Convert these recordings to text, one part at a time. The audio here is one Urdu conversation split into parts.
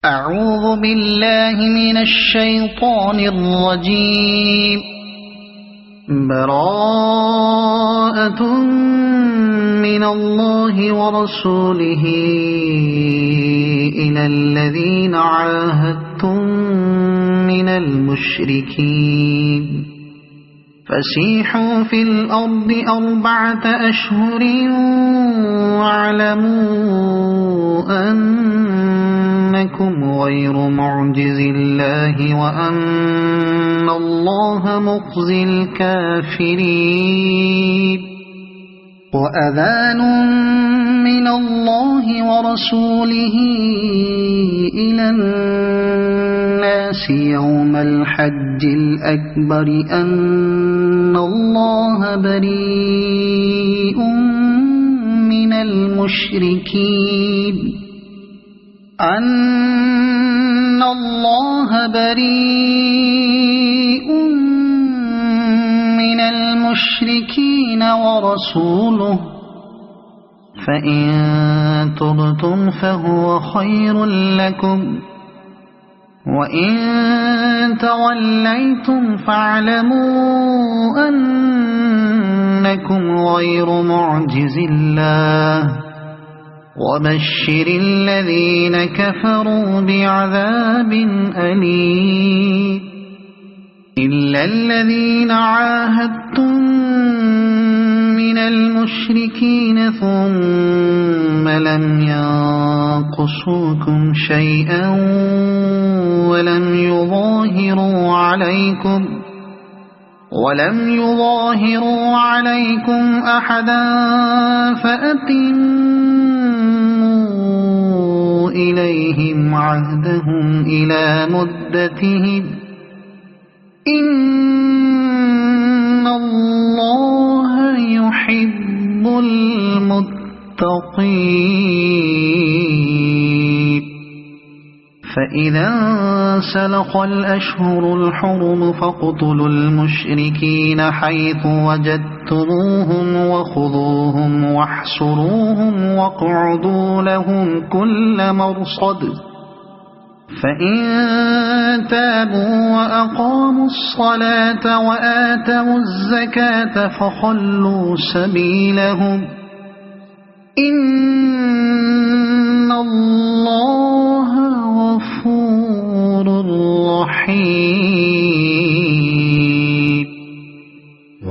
أعوذ بالله من الشيطان الرجيم. براءة من الله ورسوله إلى الذين عاهدتم من المشركين فسيحوا في الأرض 4 أشهر واعلموا أنكم غير معجز الله وأن الله مخزي الكافرين. وأذان من الله ورسوله إلى الناس يوم الحج الأكبر أن الله بريء من المشركين ورسوله فإن تبتم فهو خير لكم وإن توليتم فاعلموا أنكم غير معجز الله وبشر الذين كفروا بعذاب أليم. إلا الذين عاهدتم من المشركين ثم لم ينقصوكم شيئا ولم يظاهروا عليكم أحدا فأتموا إليهم عهدهم إلى مدتهم إن الله يحب المتقين. فإذا انسلخ الأشهر الحرم فاقتلوا المشركين حيث وجدتموهم وخذوهم واحصروهم واقعدوا لهم كل مرصد. فإن تابوا وأقاموا الصلاة وآتوا الزكاة فخلوا سبيلهم إن الله غفور رحيم.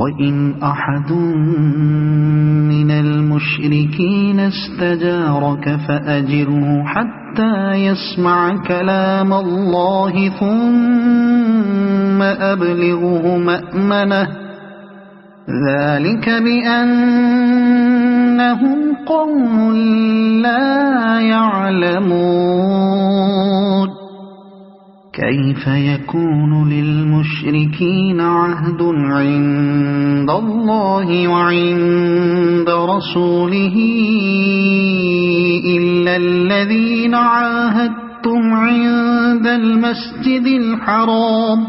وإن أحد من المشركين استجارك فأجره حتى يسمع كلام الله ثم أبلغه مأمنه ذلك بأنهم قوم لا يعلمون. كيف يكون للمشركين عهد عند الله وعند رسوله إلا الذين عاهدتم عند المسجد الحرام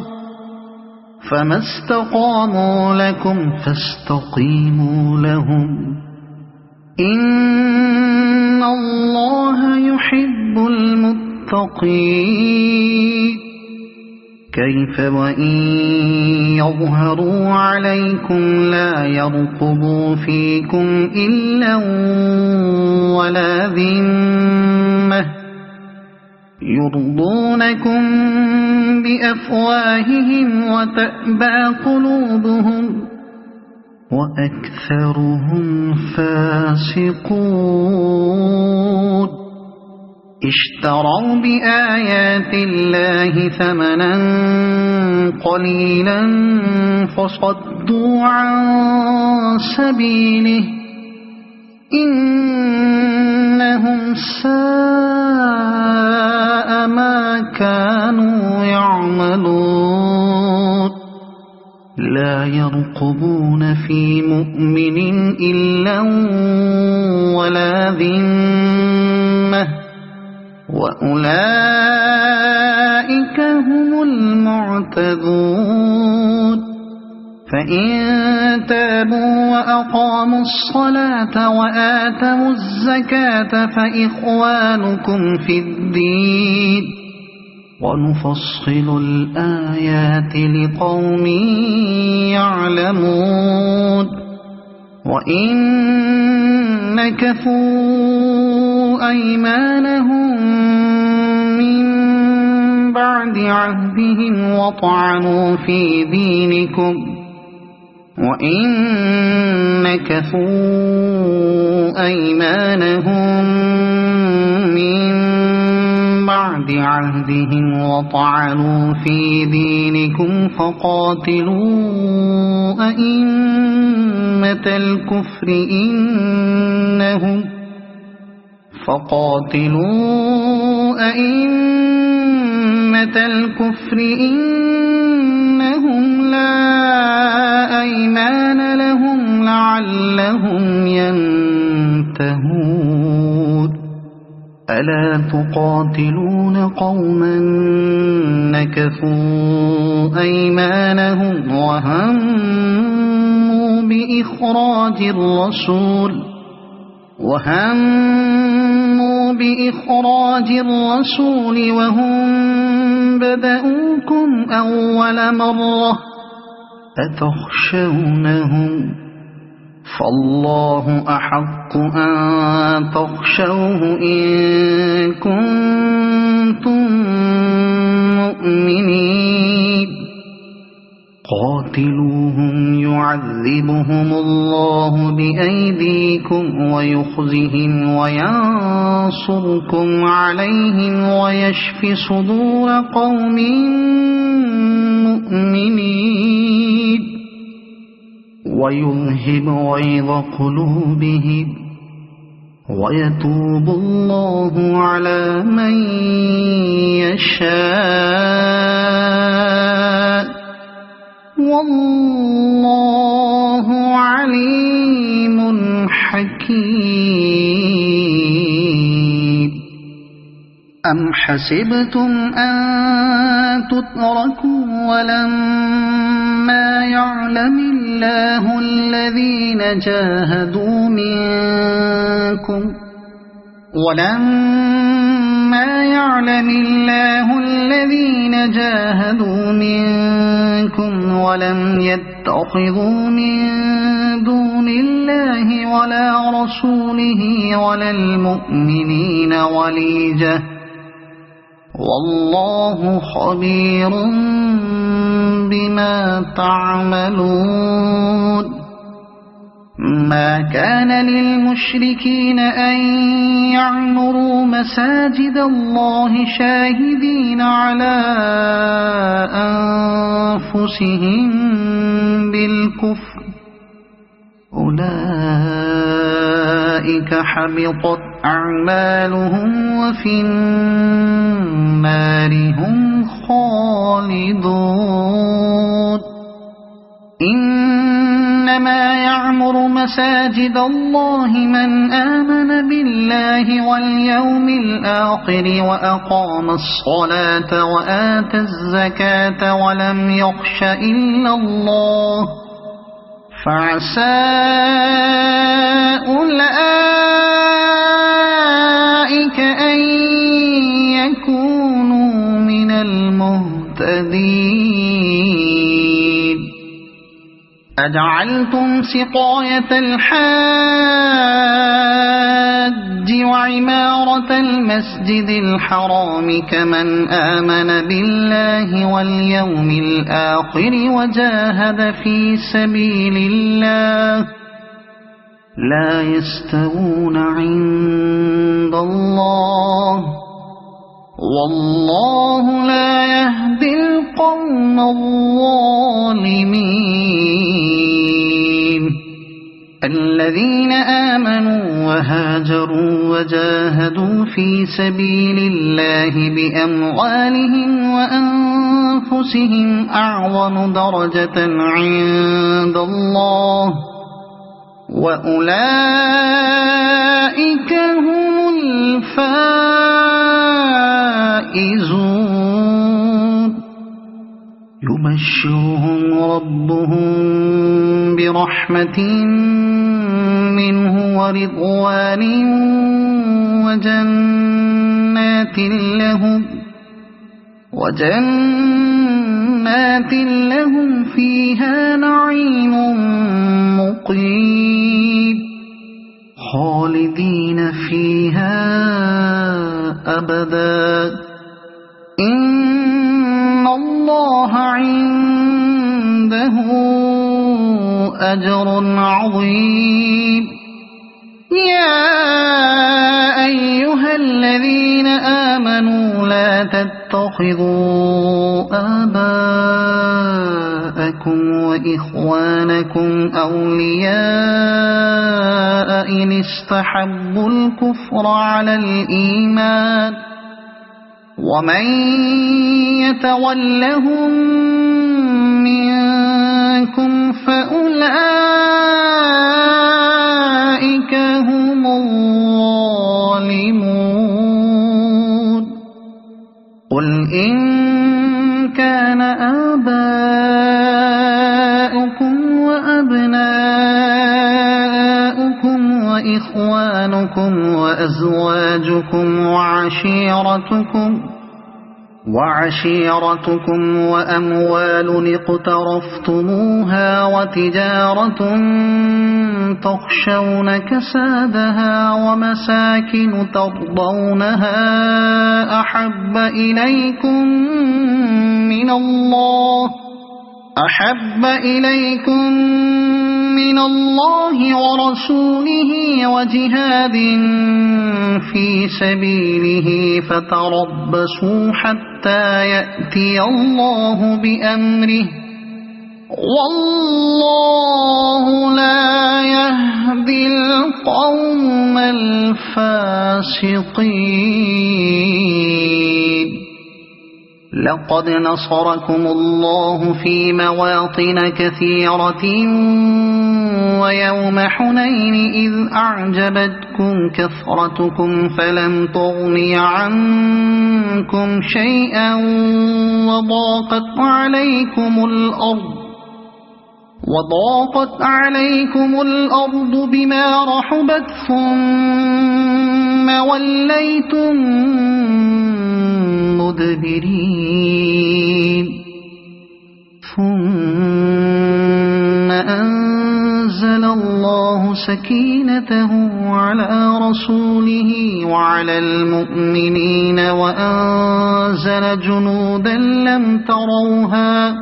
فما استقاموا لكم فاستقيموا لهم إن الله يحب المتقين. كيف وإن يظهروا عليكم لا يرقبوا فيكم إلا ولا ذمة يرضونكم بأفواههم وتأبى قلوبهم وأكثرهم فاسقون. اشتروا بآيات الله ثمنا قليلا فصدوا عن سبيله إنهم ساء ما كانوا يعملون. لا يرقبون في مؤمن إلا ولا ذمة وأولئك هم المعتدون. فإن تابوا وأقاموا الصلاة وآتوا الزكاة فإخوانكم في الدين ونفصل الآيات لقوم يعلمون وإن نكثوا أيمانهم من بعد عهدهم وطعنوا في دينكم فقاتلوا أئمة الكفر إنهم لا أيمان لهم لعلهم ينتهون ألا تقاتلون قوما نكثوا أيمانهم وهموا بإخراج الرسول وهم بدأوكم أول مرة أتخشونهم فالله أحق أن تخشوه إن كنتم مؤمنين قاتلوهم يعذبهم الله بأيديكم ويخزهم وينصركم عليهم ويشف صدور قوم مؤمنين ويذهب غيظ قلوبهم ويتوب الله على من يشاء والله عليم حكيم أم حسبتم أن تتركوا ولما يعلم الله الذين جاهدوا منكم ولم يتخذوا من دون الله ولا رسوله ولا المؤمنين وليجة والله خبير بما تعملون ما كان للمشركين أن يعمروا مساجد الله شاهدين على أنفسهم بالكفر أولئك حبطت أعمالهم وفي النار هم خالدون إنما يعمر مساجد الله من آمن بالله واليوم الآخر وأقام الصلاة وآتى الزكاة ولم يخش إلا الله فعسى أولئك أن يكونوا من المهتدين أجعلتم سقاية الحاج وعمارة المسجد الحرام كمن آمن بالله واليوم الآخر وجاهد في سبيل الله لا يستوون عند الله والله لا يهدي القوم الظالمين الذين آمنوا وهاجروا وجاهدوا في سبيل الله بأموالهم وأنفسهم أعظم درجة عند الله وأولئك هم الفائزون يبشرهم ربهم برحمة منه ورضوان وجنات لهم فيها نعيم مقيم خالدين فيها أبدا إن الله عنده أجر عظيم يا أيها الذين آمنوا لا تتخذوا آباءكم وإخوانكم أولياء إن استحبوا الكفر على الإيمان ومن يتولهم منكم فأولئك هم الظالمون قل إن كان آباؤكم وأبناؤكم وإخوانكم وأزواجكم وعشيرتكم وأموال اقترفتموها وتجارة تخشون كسادها ومساكن ترضونها أحب إليكم من الله ورسوله وجهاد في سبيله فتربصوا حتى يأتي الله بأمره والله لا يهدي القوم الفاسقين لقد نصركم الله في مواطن كثيرة ويوم حنين إذ أعجبتكم كثرتكم فلم تغن عنكم شيئا وضاقت عليكم الأرض بما رحبت ثم وليتم مدبرين ثم أنزل الله سكينته على رسوله وعلى المؤمنين وأنزل جنودا لم تروها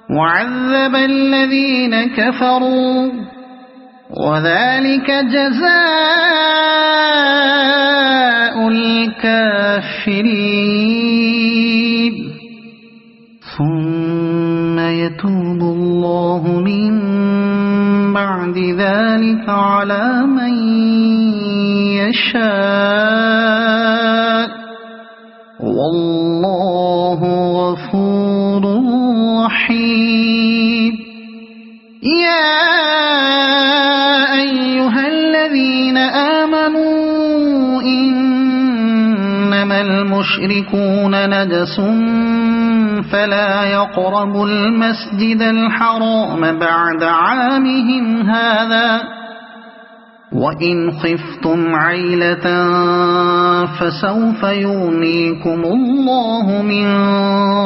وعذب الذين كفروا وذلك جزاء الكافرين ثم يتوب الله من بعد ذلك على من يشاء والله غفور رحيم يا أيها الذين آمنوا إنما المشركون نجس فلا يقربوا المسجد الحرام بعد عامهم هذا وإن خفتم عيلة فسوف يغنيكم الله من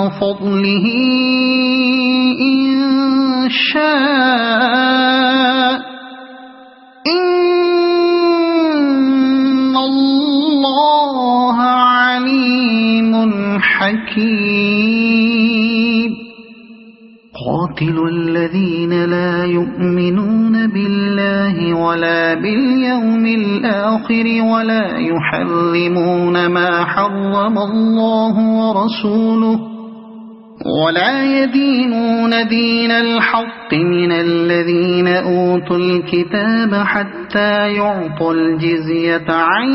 فضله إن شاء إن الله عليم حكيم قاتلوا الذين لا يؤمنون بالله ولا باليوم الآخر ولا يحرمون ما حرم الله ورسوله ولا يدينون دين الحق من الذين أوتوا الكتاب حتى يعطوا الجزية عن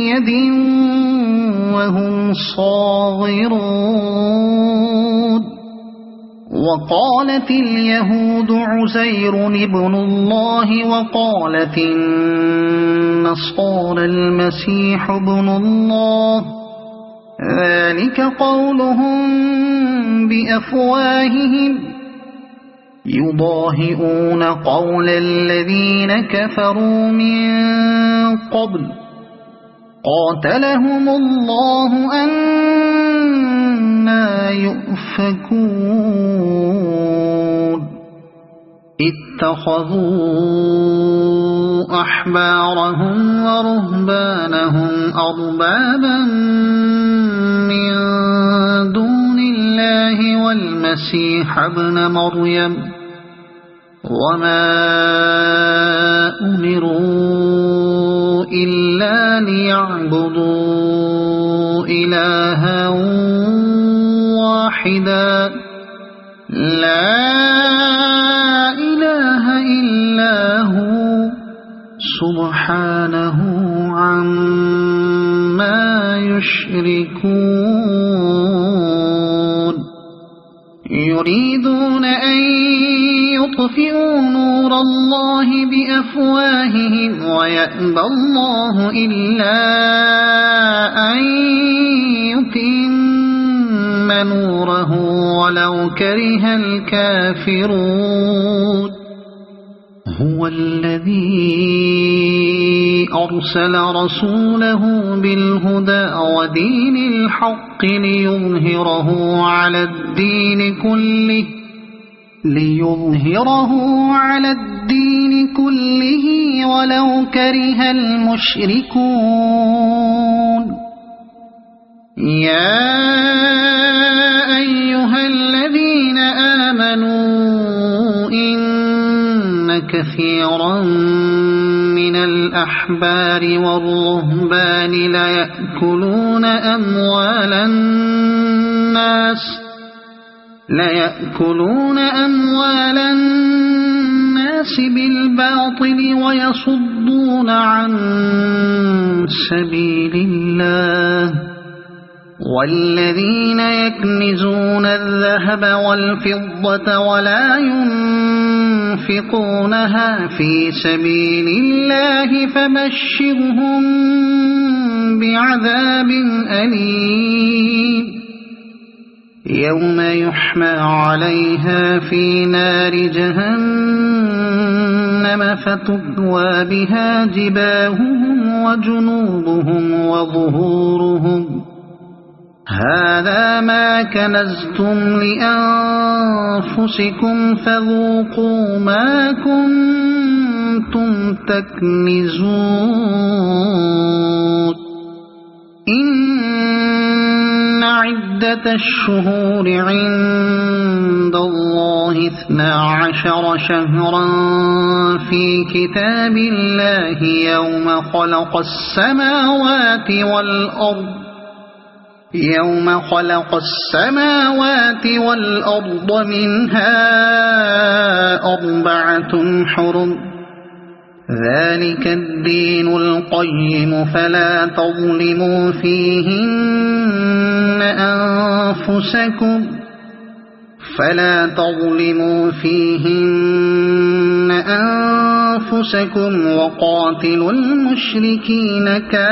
يد وهم صاغرون وقالت اليهود عزير ابن الله وقالت النصارى المسيح ابن الله ذلك قولهم بأفواههم يضاهئون قول الذين كفروا من قبل قاتلهم الله أنى يؤفكون اتخذوا أحبارهم ورهبانهم أربابا من دون الله والمسيح ابن مريم وما أمروا إلا ليعبدوا إلها واحدا لا إله إلا هو سبحانه عما يشركون يريدون أن يطفئوا نور الله بأفواههم ويأبى الله إلا أن يتم نوره ولو كره الكافرون هو الذي أرسل رسوله بالهدى ودين الحق ليظهره على الدين كله ولو كره المشركون يا أيها الذين آمنوا إن كثيرا من الأحبار والرهبان ليأكلون أموال الناس بالباطل ويصدون عن سبيل الله والذين يكنزون الذهب والفضة ولا ينفقونها في سبيل الله فبشرهم بعذاب أليم يوم يحمى عليها في نار جهنم فتكوى بها جباههم وجنوبهم وظهورهم هذا ما كنزتم لأنفسكم فذوقوا ما كنتم تكنزون إن عدة الشهور عند الله 12 شهرا في كتاب الله يوم خلق السماوات والأرض منها 4 حرم ذلك الدين القيم فلا تظلموا فيهن أنفسكم وقاتلوا المشركين كافة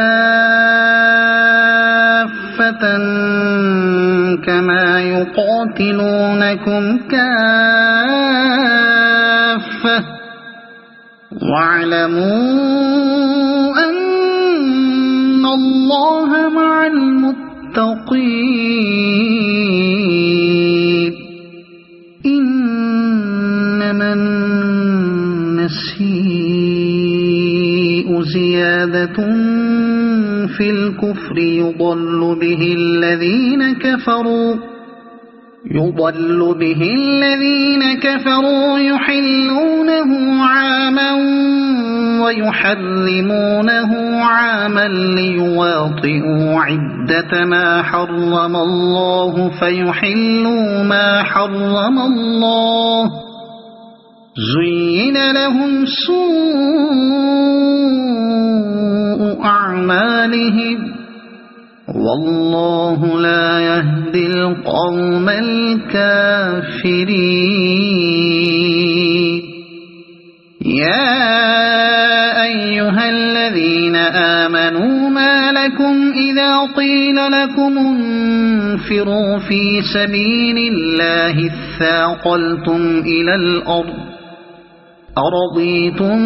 كما يقاتلونكم كافة واعلموا أن الله مع المتقين إنما النسيء زيادة في الكفر يضل به الذين كفروا يحلونه عاما ويحرمونه عاما ليواطئوا عدة ما حرم الله فيحلوا ما حرم الله زين لهم سوء أعمالهم والله لا يهدي القوم الكافرين يا أيها الذين آمنوا ما لكم إذا قيل لكم تنفروا في سبيل الله اثاقلتم إلى الأرض أرضيتم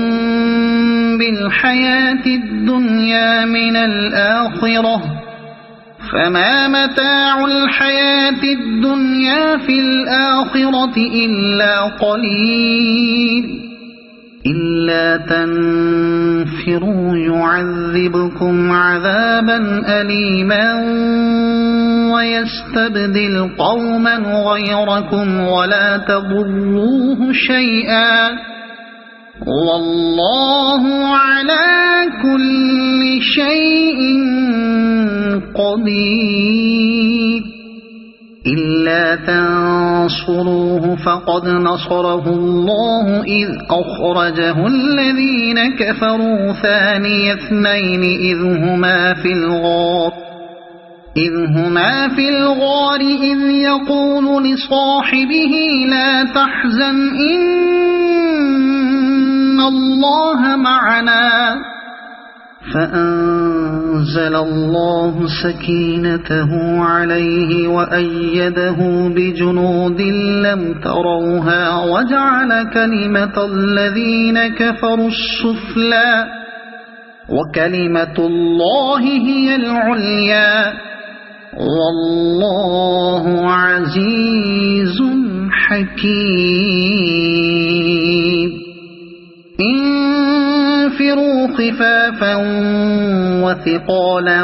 بالحياة الدنيا من الآخرة فما متاع الحياة الدنيا في الآخرة إلا قليل إلا تنفروا يعذبكم عذابا أليما ويستبدل قوما غيركم ولا تضروه شيئا والله على كل شيء قدير إلا تنصروه فقد نصره الله إذ أخرجه الذين كفروا ثاني اثنين إذ هما في الغار إذ يقول لصاحبه لا تحزن إن الله معنا فأنزل الله سكينته عليه وأيده بجنود لم تروها وجعل كلمة الذين كفروا السفلى وكلمة الله هي العليا والله عزيز حكيم انفروا خفافا وثقالا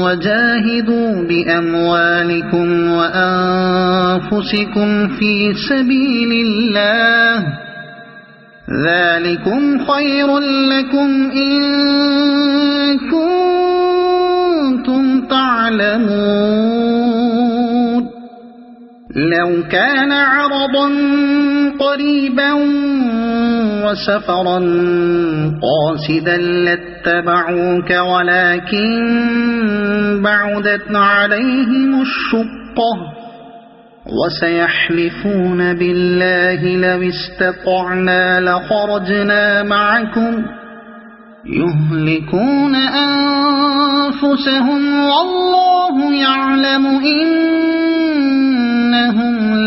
وجاهدوا بأموالكم وأنفسكم في سبيل الله ذلكم خير لكم إن كنتم تعلمون لو كان عرضا قريبا وسفرا قاصدا لاتبعوك ولكن بعدت عليهم الشقة وسيحلفون بالله لو استطعنا لخرجنا معكم يهلكون أنفسهم والله يعلم إنهم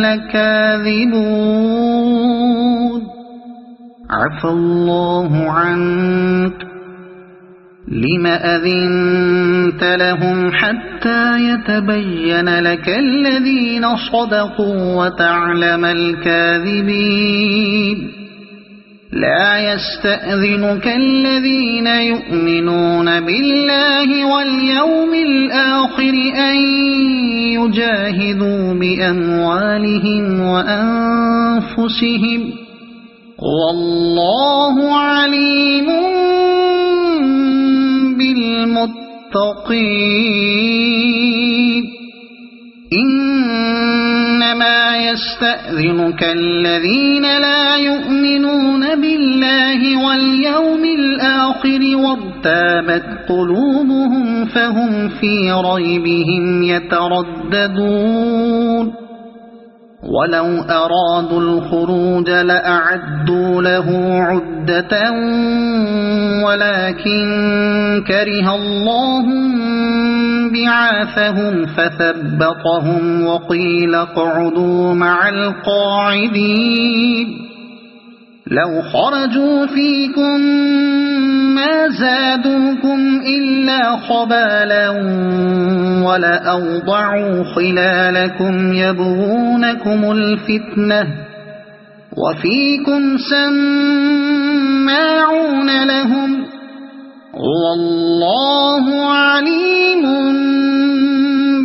لكاذبون عفى الله عنك لم أذنت لهم حتى يتبين لك الذين صدقوا وتعلم الكاذبين لا يستأذنك الذين يؤمنون بالله واليوم الآخر أن يجاهدوا بأموالهم وأنفسهم والله عليم بالمتقين إنما يستأذنك الذين لا يؤمنون بالله واليوم الآخر وارتابت قلوبهم فهم في ريبهم يترددون ولو أرادوا الخروج لأعدوا له عدة ولكن كره الله بعاثهم فثبطهم وقيل اقعدوا مع القاعدين لو خرجوا فيكم ما زادوكم إلا خبالا ولأوضعوا خلالكم يبغونكم الفتنة وفيكم سماعون لهم والله عليم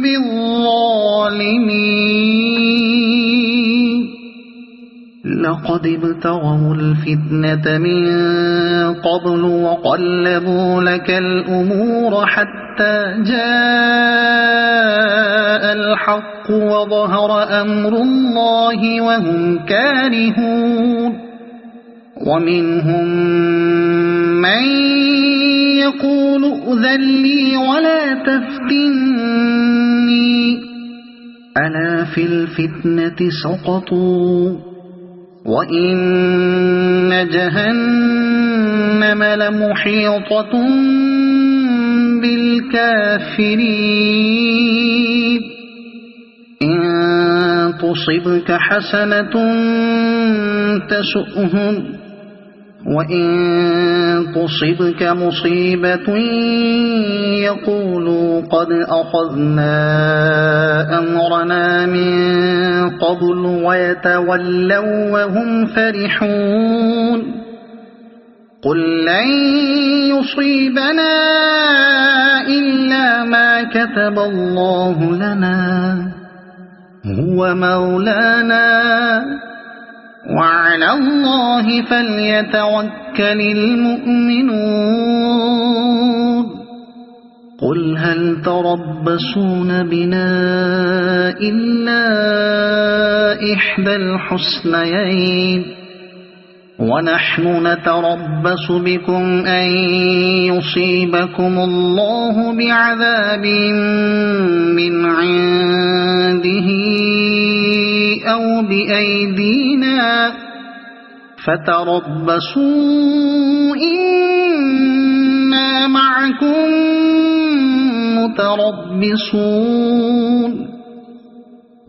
بالظالمين لقد ابتغوا الفتنة من قبل وقلبوا لك الأمور حتى جاء الحق وظهر أمر الله وهم كارهون ومنهم من يقول ائذن لي ولا تفتني ألا في الفتنة سقطوا وإن جهنم لمحيطة بالكافرين تصبك حسنة تسؤهم وإن تصبك مصيبة يقولوا قد أخذنا أمرنا من قبل ويتولوا وهم فرحون قل لن يصيبنا إلا ما كتب الله لنا هو مولانا وعلى الله فليتوكل المؤمنون قل هل تربصون بنا إلا إحدى الحسنيين ونحن نتربص بكم أن يصيبكم الله بعذاب من عنده أو بأيدينا فتربصوا إنا معكم متربصون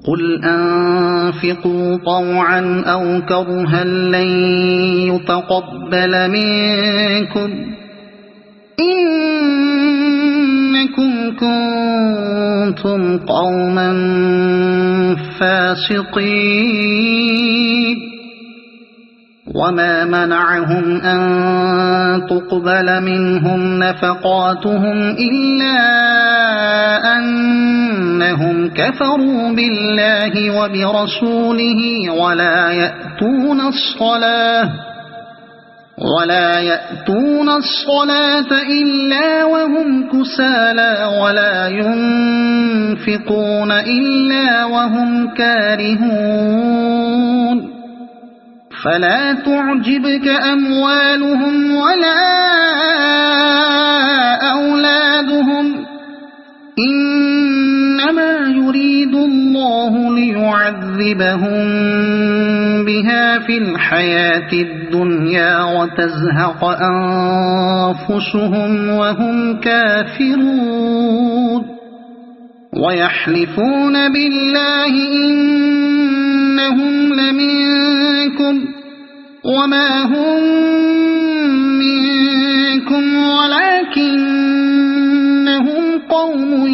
قل أنفقوا طوعا أو كرها لن يتقبل منكم إنكم كنتم قوما فاسقين وما منعهم أن تقبل منهم نفقاتهم إلا أنهم كفروا بالله وبرسوله ولا يأتون الصلاة إلا وهم كسالى ولا ينفقون إلا وهم كارهون فلا تعجبك أموالهم ولا أولادهم إنما يريد الله ليعذبهم بها في الحياة الدنيا وتزهق أنفسهم وهم كافرون ويحلفون بالله إنهم لمنكم وما هم منكم ولكنهم قوم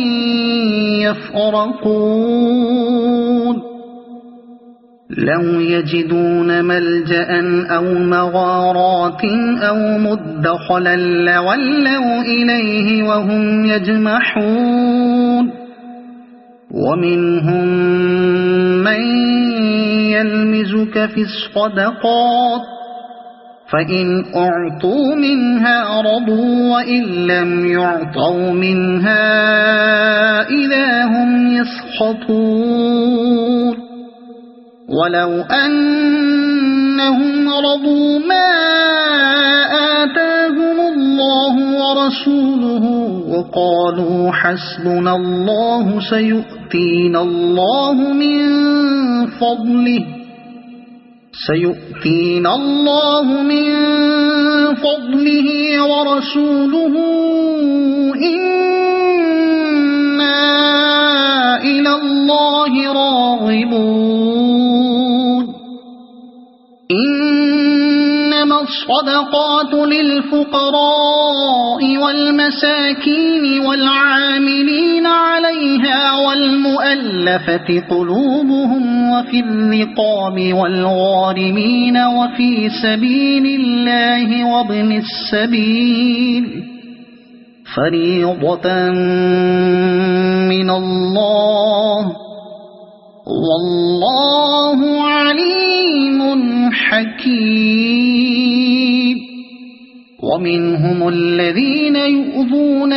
يفرقون لو يجدون ملجأ أو مغارات أو مدخلا لولوا إليه وهم يجمحون ومنهم من يلمزك في الصدقات فإن أعطوا منها رضوا وإن لم يعطوا منها إذا هم يسخطون ولو أنهم رضوا ما آتاهم الله ورسوله وقالوا حسبنا الله سيؤتينا الله من فضله ورسوله إنا إلى الله راغبون إنما الصدقات للفقراء والمساكين والعاملين عليها والمؤلفة قلوبهم وفي الرقاب والغارمين وفي سبيل الله وابن السبيل فريضة من الله والله عليم حكيم ومنهم الذين يؤذون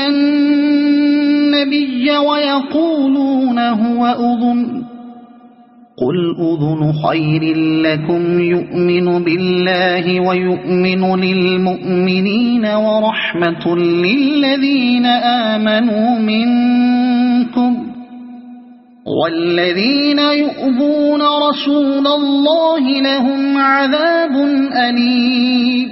النبي ويقولون هو أذن قل أذن خير لكم يؤمن بالله ويؤمن للمؤمنين ورحمة للذين آمنوا منكم والذين يؤذون رسول الله لهم عذاب أليم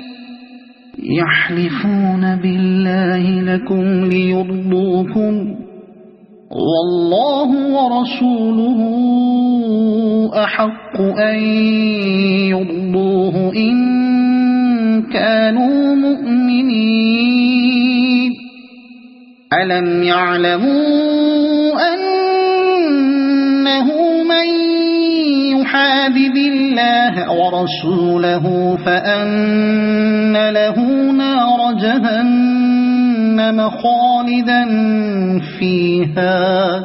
يحلفون بالله لكم ليرضوكم والله ورسوله أحق أن يرضوه إن كانوا مؤمنين ألم يعلموا أنه من يحادد الله ورسوله فأن له نار جهنم خالدا فيها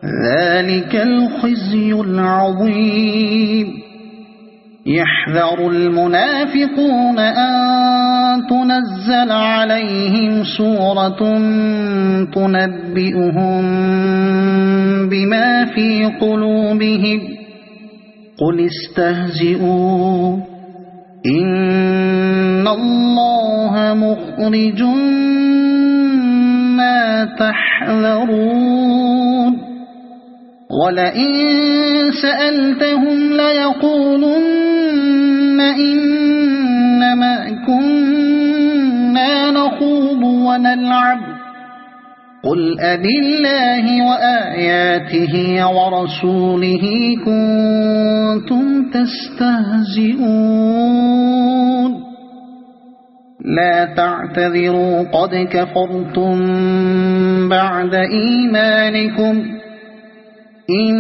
ذلك الخزي العظيم يحذر المنافقون أن تنزل عليهم سورة تنبئهم بما في قلوبهم قل استهزئوا إن الله مخرج ما تحذرون ولئن سألتهم ليقولن إنما كنا نخوض ونلعب قل أبالله وآياته ورسوله كنتم تستهزئون لا تعتذروا قد كفرتم بعد إيمانكم إن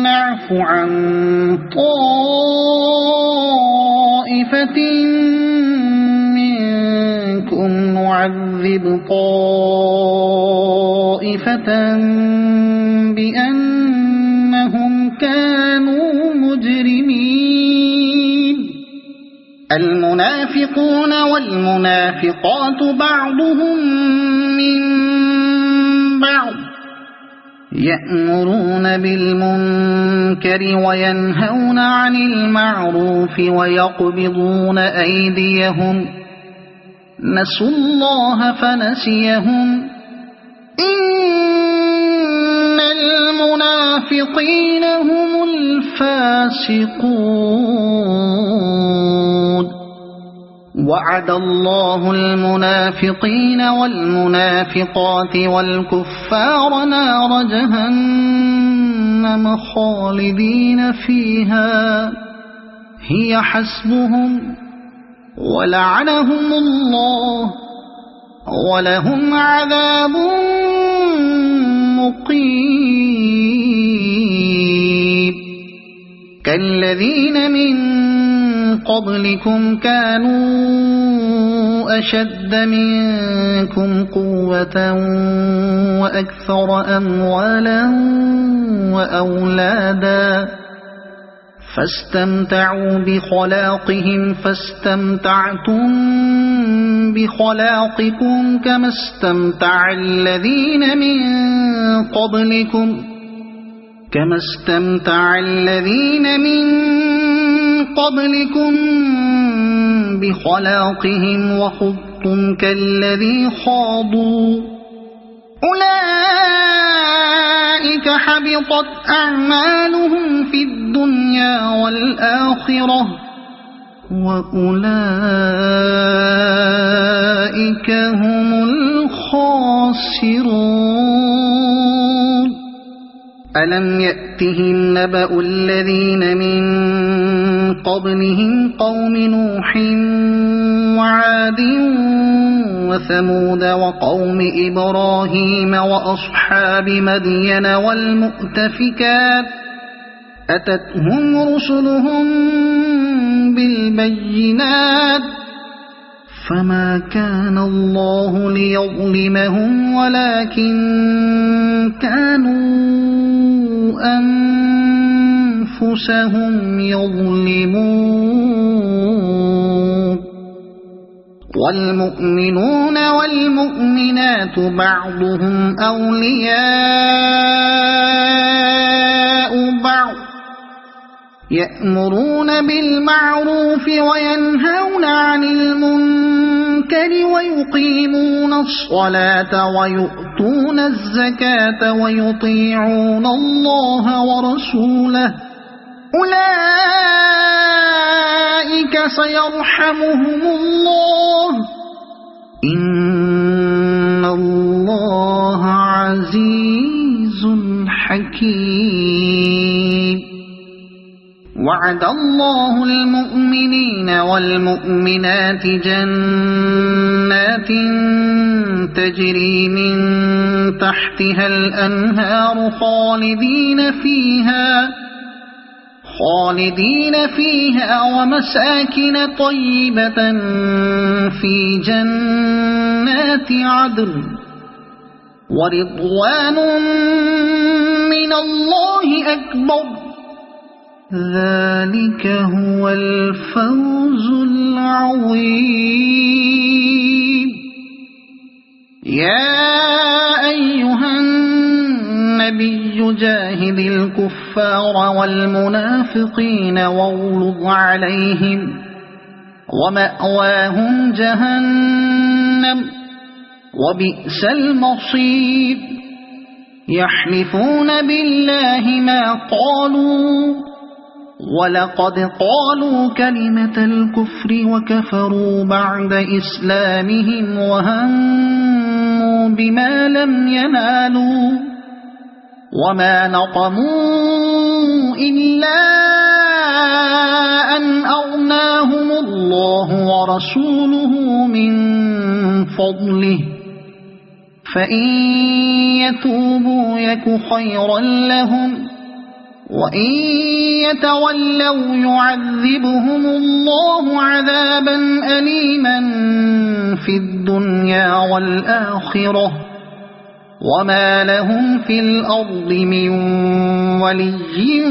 نعف عن طائفة منكم نعذب طائفة بأنهم كانوا مجرمين المنافقون والمنافقات بعضهم من بعض يأمرون بالمنكر وينهون عن المعروف ويقبضون أيديهم نسوا الله فنسيهم إن المنافقين هم الفاسقون وعد الله المنافقين والمنافقات والكفار نار جهنم خالدين فيها هي حسبهم ولعنهم الله ولهم عذاب مقيم كالذين من قبلكم كانوا أشد منكم قوة وأكثر أموالا وأولادا فاستمتعوا بخلاقهم فاستمتعتم بخلاقكم كما استمتع الذين من قبلكم بخلاقهم وخضتم كالذي خاضوا أولئك حبطت أعمالهم في الدنيا والآخرة وأولئك هم الخاسرون ألم يأتهم نبأ الذين من قبلهم قوم نوح وعاد وثمود وقوم إبراهيم وأصحاب مدين والمؤتفكات أتتهم رسلهم بالبينات فما كان الله ليظلمهم ولكن كانوا أنفسهم يظلمون والمؤمنون والمؤمنات بعضهم أولياء بعض يأمرون بالمعروف وينهون عن المنكر ويقيمون الصلاة ويؤتون الزكاة ويطيعون الله ورسوله أولئك سيرحمهم الله إن الله عزيز حكيم وعد الله المؤمنين والمؤمنات جنات تجري من تحتها الأنهار خالدين فيها ومساكن طيبة في جنات عدن ورضوان من الله أكبر ذلك هو الفوز العظيم. يا أيها النبي جاهد الكفار والمنافقين واغلظ عليهم ومأواهم جهنم وبئس المصير. يحلفون بالله ما قالوا ولقد قالوا كلمة الكفر وكفروا بعد إسلامهم وهموا بما لم ينالوا وما نقموا إلا أن أغناهم الله ورسوله من فضله فإن يتوبوا يك خيرا لهم وإن يتولوا يعذبهم الله عذابا أليما في الدنيا والآخرة وما لهم في الأرض من ولي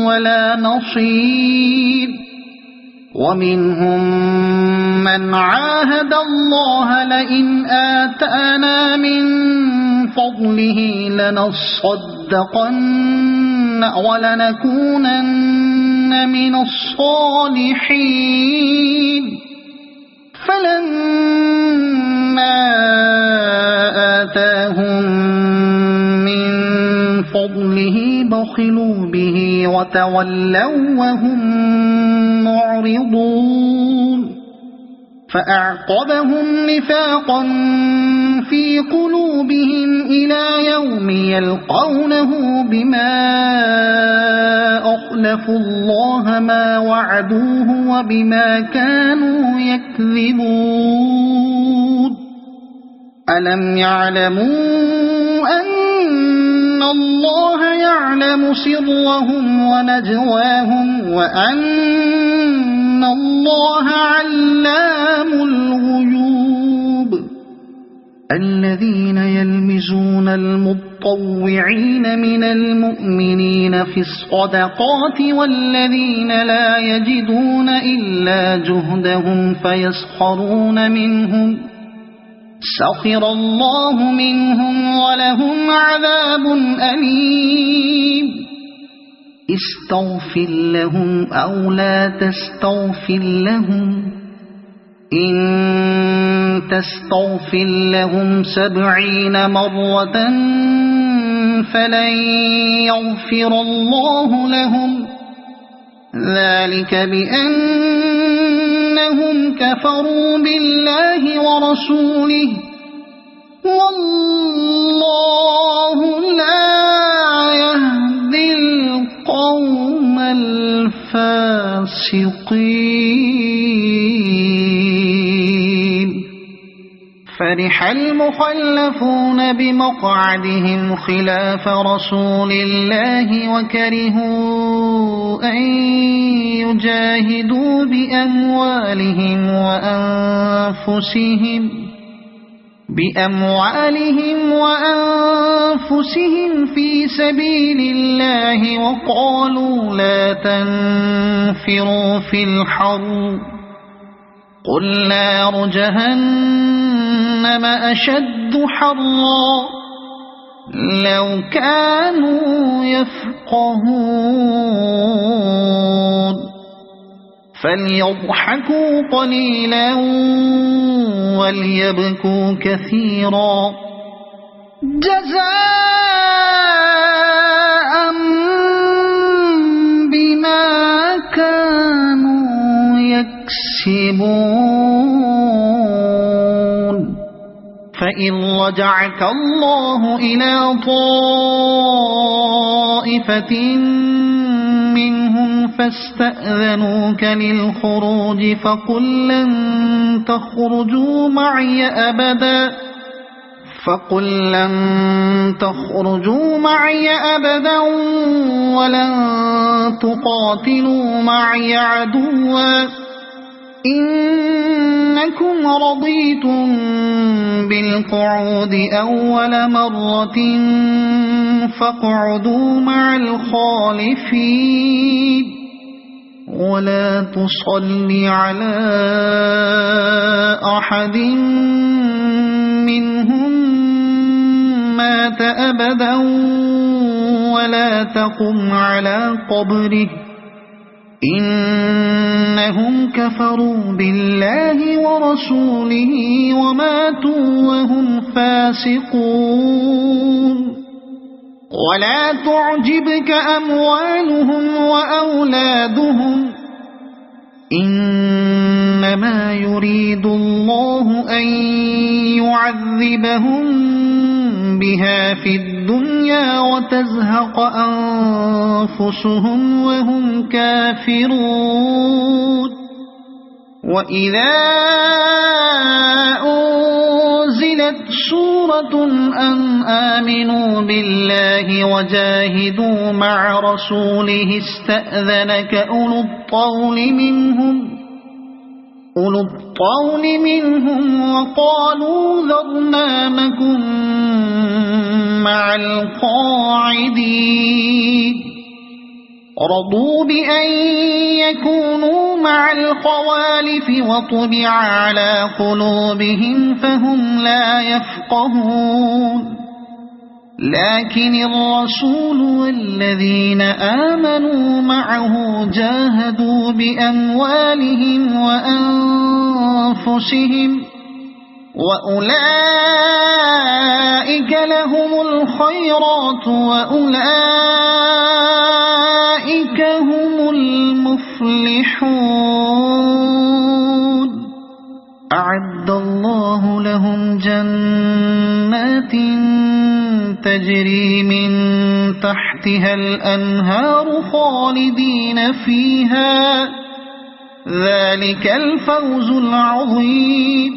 ولا نصير. ومنهم من عاهد الله لئن آتانا من فضله لنصدقن ولنكونن من الصالحين فلما آتاهم من فضله بخلوا به وتولوا وهم معرضون فأعقبهم نفاقا في قلوبهم إلى يوم يلقونه بما أخلفوا الله ما وعدوه وبما كانوا يكذبون. ألم يعلموا أن الله يعلم سرهم ونجواهم وأن الله علام الغيوب. الذين يلمزون المطوعين من المؤمنين في الصدقات والذين لا يجدون إلا جهدهم فيسخرون منهم سخر الله منهم ولهم عذاب أليم. استغفر لهم أو لا تستغفر لهم إن تستغفر لهم 70 مرة فلن يغفر الله لهم ذلك بأنهم كفروا بالله ورسوله والله لا يهدي القوم الفاسقين. فرح المخلفون بمقعدهم خلاف رسول الله وكرهوا أن يجاهدوا بأموالهم وأنفسهم في سبيل الله وقالوا لا تنفروا في الحر قل نار جهنم أشد حرا لو كانوا يفقهون فليضحكوا قليلا وليبكوا كثيرا جزاء بما كانوا يكسبون. فإن رجعك الله إلى طائفة منهم فاستأذنوك للخروج فقل لن تخرجوا معي أبدا ولن تقاتلوا معي عدوا إنكم رضيتم بالقعود أول مرة فاقعدوا مع الخالفين ولا تصل على أحد منهم مات أبدا ولا تقم على قبره إنهم كفروا بالله ورسوله وماتوا وهم فاسقون ولا تعجبك أموالهم وأولادهم إنما يريد الله أن يعذبهم بها في الدنيا وتزهق أنفسهم وهم كافرون وإذا أنزلت سورة أن آمنوا بالله وجاهدوا مع رسوله استأذنك أولو الطول منهم وقالوا ذرنا نكن مع القاعدين رضوا بأن يكونوا مع الخوالف وطبع على قلوبهم فهم لا يفقهون لكن الرسول والذين آمنوا معه جاهدوا بأموالهم وأنفسهم وأولئك لهم الخيرات وأولئك هم المفلحون أعد الله لهم جنات تجري من تحتها الأنهار خالدين فيها ذلك الفوز العظيم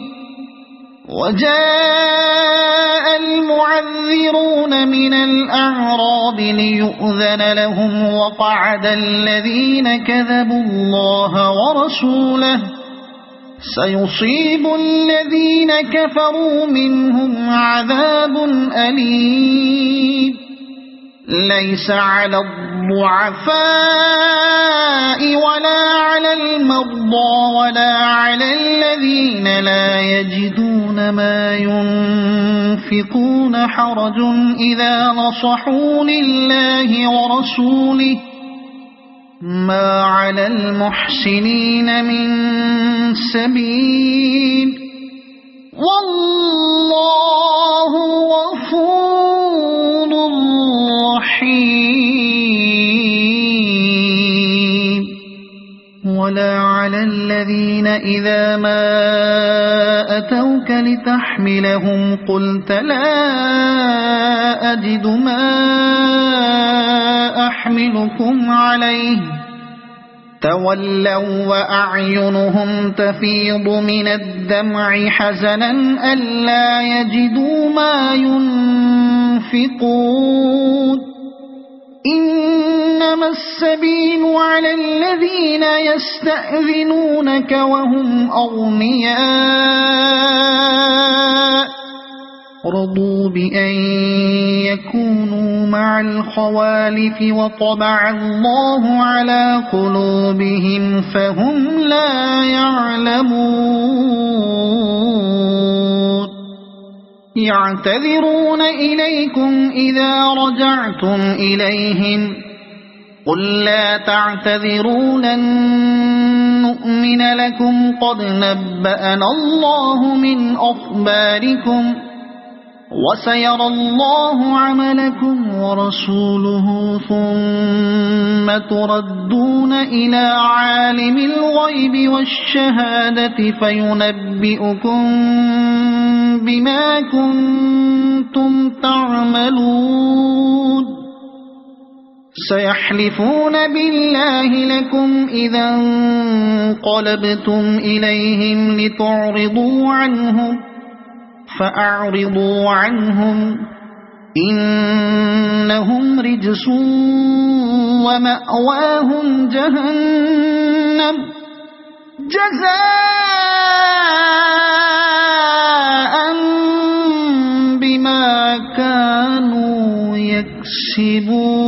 وجاء المعذرون من الأعراب ليؤذن لهم وقعد الذين كذبوا الله ورسوله سيصيب الذين كفروا منهم عذاب أليم ليس على الضعفاء ولا على المرضى ولا على الذين لا يجدون ما ينفقون حرج إذا نصحوا لله ورسوله ما على المحسنين من سبيل والله غفور رحيم ولا على الذين إذا ما أتوك لتحملهم قلت لا أجد ما أحملكم عليه تولوا وأعينهم تفيض من الدمع حزنا ألا يجدوا ما ينفقون إنما السبيل على الذين يستأذنونك وهم أغنياء رضوا بأن يكونوا مع الخوالف وطبع الله على قلوبهم فهم لا يعلمون يعتذرون إليكم إذا رجعتم إليهم قل لا تعتذروا لن نؤمن لكم قد نبأنا الله من أخباركم وسيرى الله عملكم ورسوله ثم تردون إلى عالم الغيب والشهادة فينبئكم بما كنتم تعملون سيحلفون بالله لكم إذا انقلبتم إليهم لتعرضوا عنهم فأعرضوا عنهم إنهم رجس ومأواهم جهنم جزاء بما كانوا يكسبون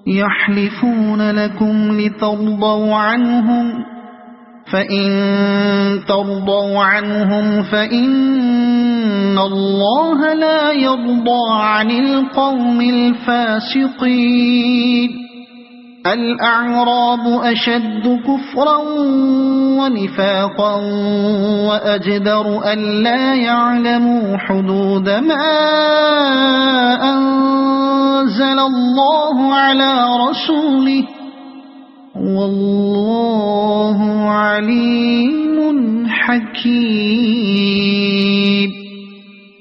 يحلفون لكم لترضوا عنهم فإن ترضوا عنهم فإن الله لا يرضى عن القوم الفاسقين الأعراب أشد كفرا ونفاقا وأجدر ألا يعلموا حدود ما أنزل الله على رسوله والله عليم حكيم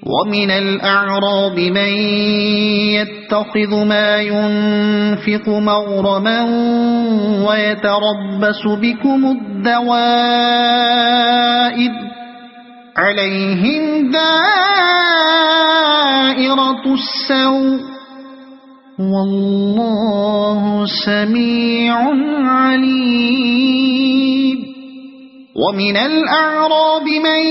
ومن الأعراب من يتخذ ما ينفق مغرما ويتربص بكم الدوائر عليهم دائرة السوء والله سميع عليم ومن الأعراب من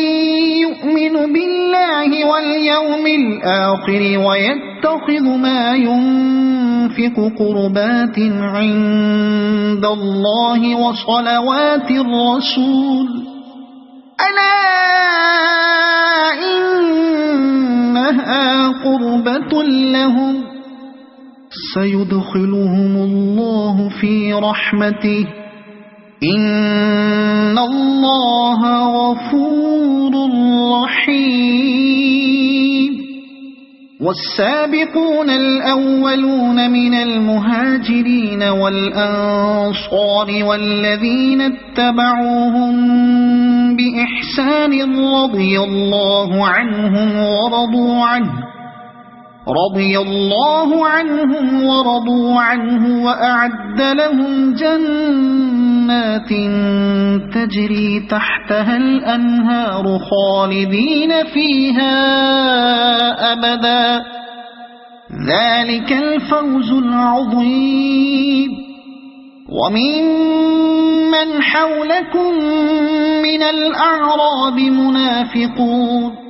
يؤمن بالله واليوم الآخر ويتخذ ما ينفق قربات عند الله وصلوات الرسول ألا إنها قربة لهم سيدخلهم الله في رحمته إن الله غفور رحيم والسابقون الأولون من المهاجرين والأنصار والذين اتبعوهم بإحسان رضي الله عنهم ورضوا عنه وأعد لهم جنات تجري تحتها الأنهار خالدين فيها أبدا ذلك الفوز العظيم وممن حولكم من الأعراب منافقون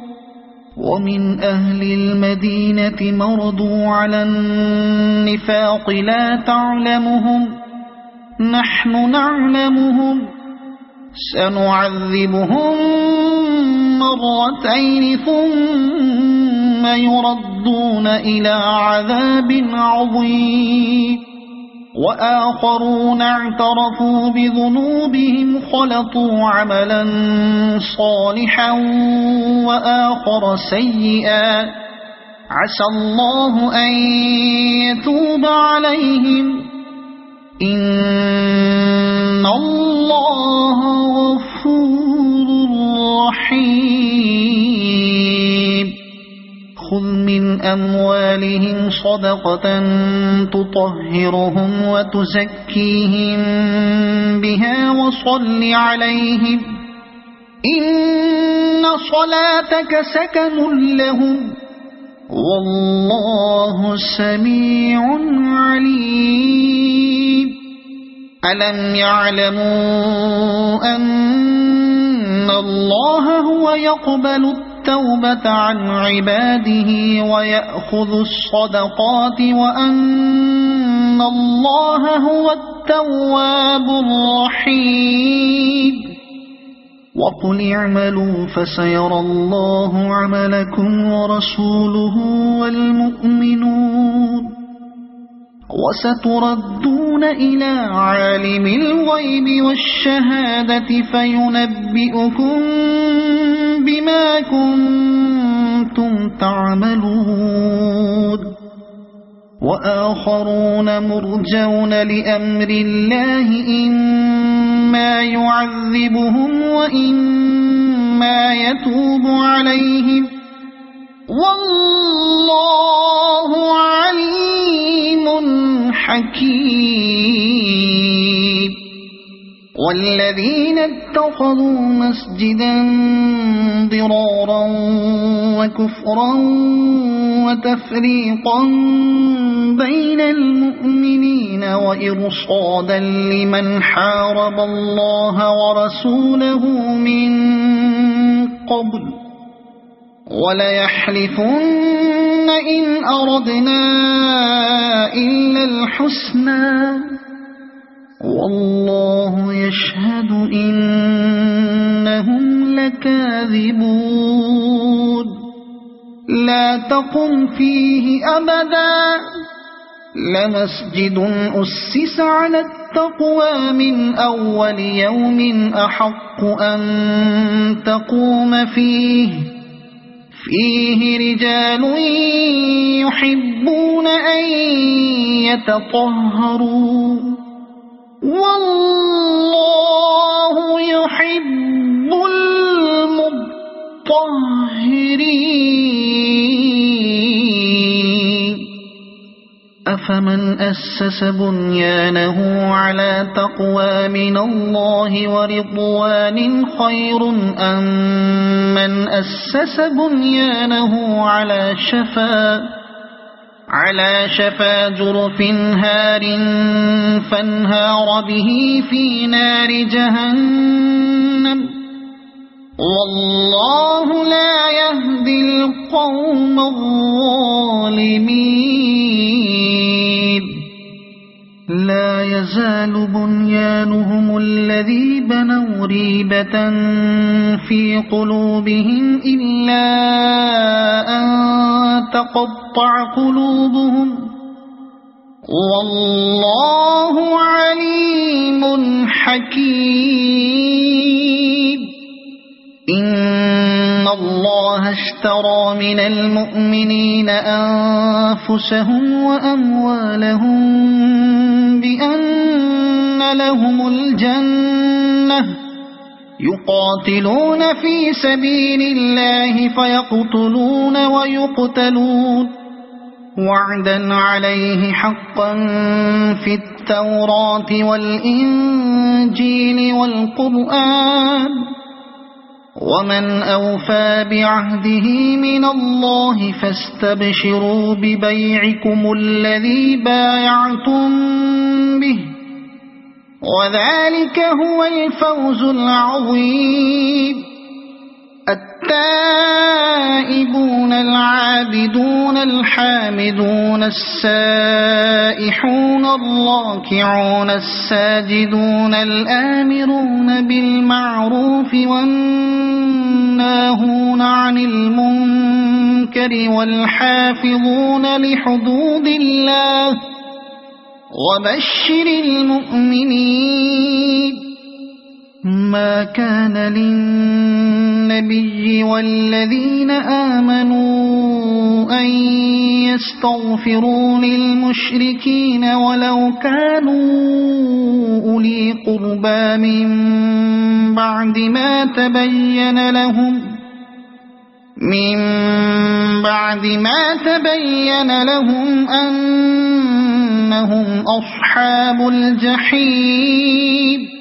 ومن أهل المدينة مرضوا على النفاق لا تعلمهم نحن نعلمهم سنعذبهم مرتين ثم يردون إلى عذاب عظيم وآخرون اعترفوا بذنوبهم خلطوا عملا صالحا وآخر سيئا عسى الله أن يتوب عليهم إن الله غفور رحيم خذ من أموالهم صدقة تطهرهم وتزكيهم بها وصل عليهم إن صلاتك سكن لهم والله سميع عليم ألم يعلموا أن الله هو يقبل التوبة عن عباده ويأخذ الصدقات وأن الله هو التواب الرحيم وقل اعملوا فسيرى الله عملكم ورسوله والمؤمنون وستردون إلى عالم الغيب والشهادة فينبئكم بما كنتم تعملون وآخرون مرجون لأمر الله إما يعذبهم وإما يتوب عليهم والله عليم حكيم والذين اتخذوا مسجدا ضرارا وكفرا وتفريقا بين المؤمنين وإرصادا لمن حارب الله ورسوله من قبل وليحلفن إن أردنا إلا الحسنى والله يشهد إنهم لكاذبون لا تقم فيه أبدا لمسجد أسس على التقوى من أول يوم أحق أن تقوم فيه رجال يحبون أن يتطهروا والله يحب المطهرين أفمن أسس بنيانه على تقوى من الله ورضوان خير أم من أسس بنيانه على شفا جرف هار فانهار به في نار جهنم والله لا يهدي القوم الظالمين لا يزال بنيانهم الذي بنوا ريبة في قلوبهم إلا أن تقطع قلوبهم والله عليم حكيم إن الله اشترى من المؤمنين أنفسهم وأموالهم بأن لهم الجنة يقاتلون في سبيل الله فيقتلون ويقتلون وعدا عليه حقا في التوراة والإنجيل والقرآن ومن أوفى بعهده من الله فاستبشروا ببيعكم الذي بايعتم به وذلك هو الفوز العظيم التائبون العابدون الحامدون السائحون الراكعون الساجدون الآمرون بالمعروف والناهون عن المنكر والحافظون لحدود الله وبشر المؤمنين ما كان للنبي والذين آمنوا أن يستغفروا للمشركين ولو كانوا أولي قربى من بعد ما تبين لهم أنهم أصحاب الجحيم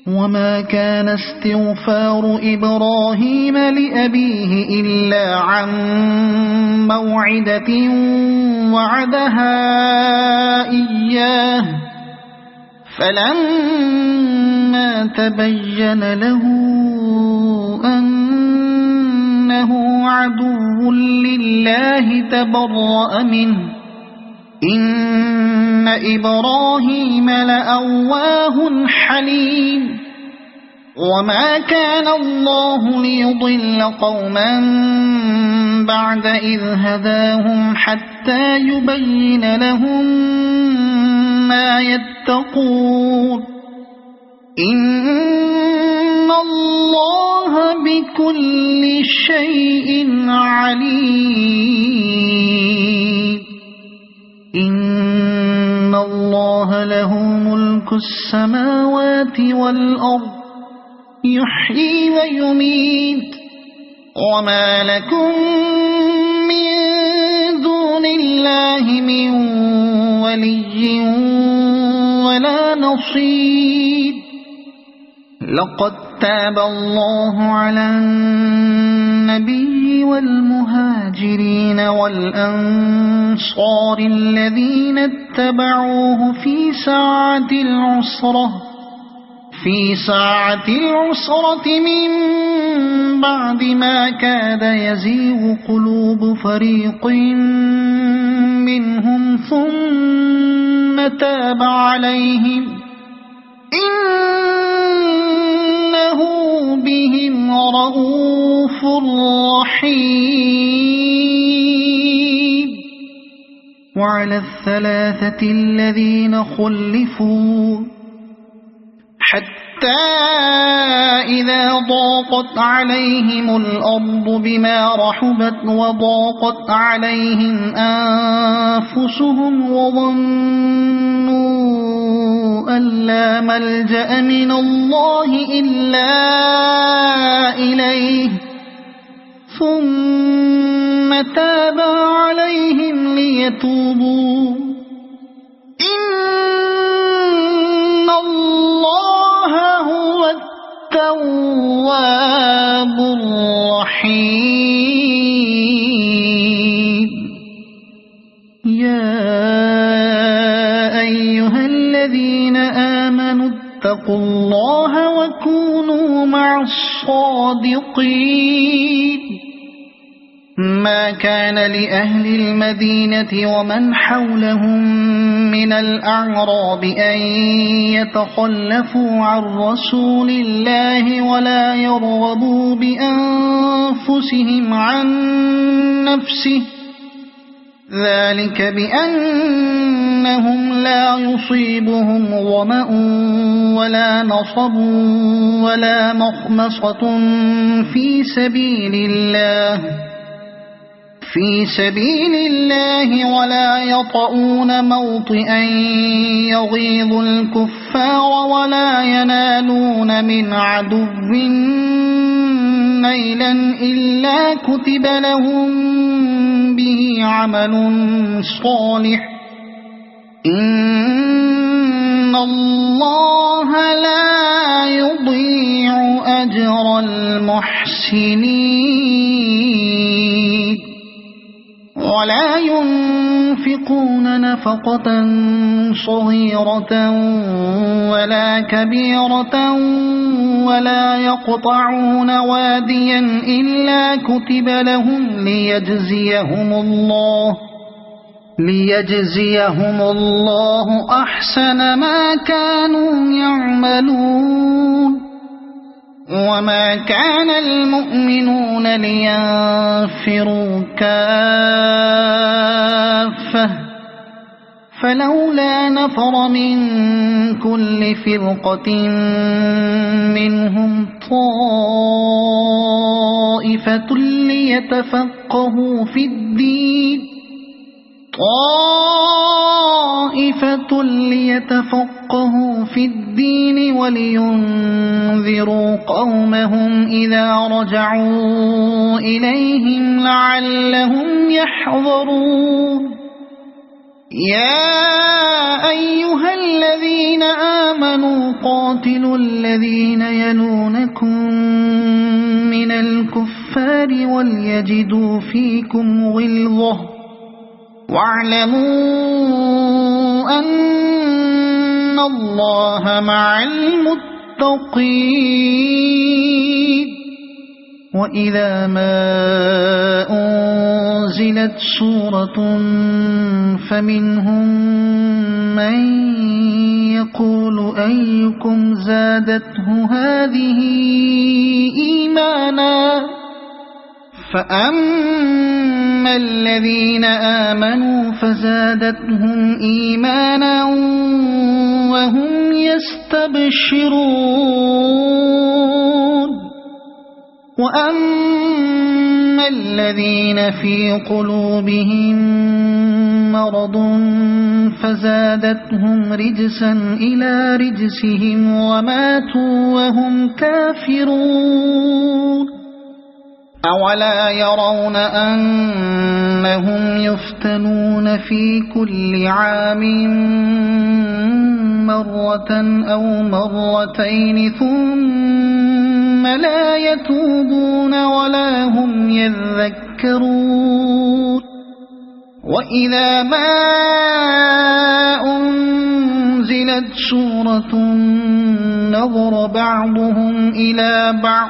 وما كان استغفار إبراهيم لأبيه إلا عن موعدة وعدها إياه فلما تبين له أنه عدو لله تبرأ منه إن إبراهيم لأواه حليم وما كان الله ليضل قوما بعد إذ هداهم حتى يبين لهم ما يتقون إن الله بكل شيء عليم إن الله له ملك السماوات والأرض يحيي ويميت وما لكم من دون الله من ولي ولا نصير. لقد تاب الله على النبي والمهاجرين والأنصار الذين اتبعوه في ساعة العسرة من بعد ما كاد يزيغ قلوب فريق منهم ثم تاب عليهم إنه بهم رءوف رحيم. وعلى الثلاثة الذين خلفوا حتى إذا ضاقت عليهم الأرض بما رحبت وضاقت عليهم أنفسهم وظنوا أن لا ملجأ من الله إلا إليه ثم تاب عليهم ليتوبوا إن الله هو التواب الرحيم. يا أيها الذين آمنوا اتقوا الله وكونوا مع الصادقين. ما كان لأهل المدينة ومن حولهم من الأعراب أن يتخلفوا عن رسول الله ولا يرغبوا بأنفسهم عن نفسه ذلك بأنهم لا يصيبهم ظمأ ولا نصب ولا مخمصة في سبيل الله ولا يطؤون موطئا يغيظ الكفار ولا ينالون من عدو نيلا إلا كتب لهم به عمل صالح إن الله لا يضيع أجر المحسنين. ولا ينفقون نفقة صغيرة ولا كبيرة ولا يقطعون واديا إلا كتب لهم ليجزيهم الله أحسن ما كانوا يعملون. وما كان المؤمنون لينفروا كافة فلولا نفر من كل فرقة منهم طائفة ليتفقهوا في الدين ولينذروا قومهم إذا رجعوا إليهم لعلهم يحذرون. يا أيها الذين آمنوا قاتلوا الذين يلونكم من الكفار وليجدوا فيكم غلظة واعلموا أن الله مع المتقين. وإذا ما أنزلت سورة فمنهم من يقول أيكم زادته هذه إيمانا فأما الذين آمنوا فزادتهم إيمانا وهم يستبشرون. وأما الذين في قلوبهم مرض فزادتهم رجسا إلى رجسهم وماتوا وهم كافرون. أولا يرون أن أنهم يفتنون في كل عام مرة أو مرتين ثم لا يتوبون ولا هم يذكرون وإذا ما أنزلت سورة نظر بعضهم إلى بعض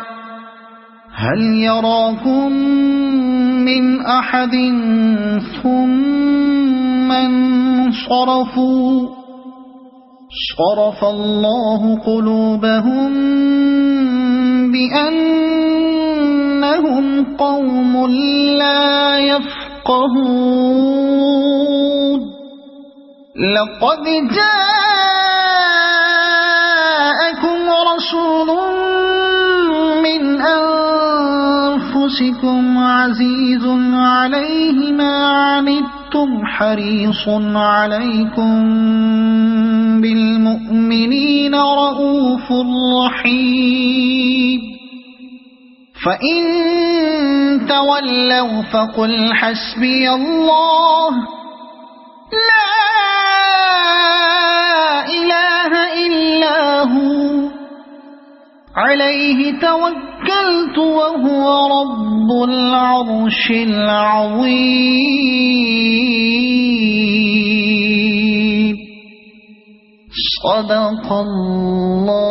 هل يراكم من أحد ثم انصرفوا صرف الله قلوبهم بأنهم قوم لا يفقهون لقد جاءكم رسول من أنفسكم عزيز عليه ما عنتم حريص عليكم بالمؤمنين رؤوف رحيم فإن تولوا فقل حسبي الله لا إله إلا هو عليه توكلت وهو رب العرش العظيم صدق الله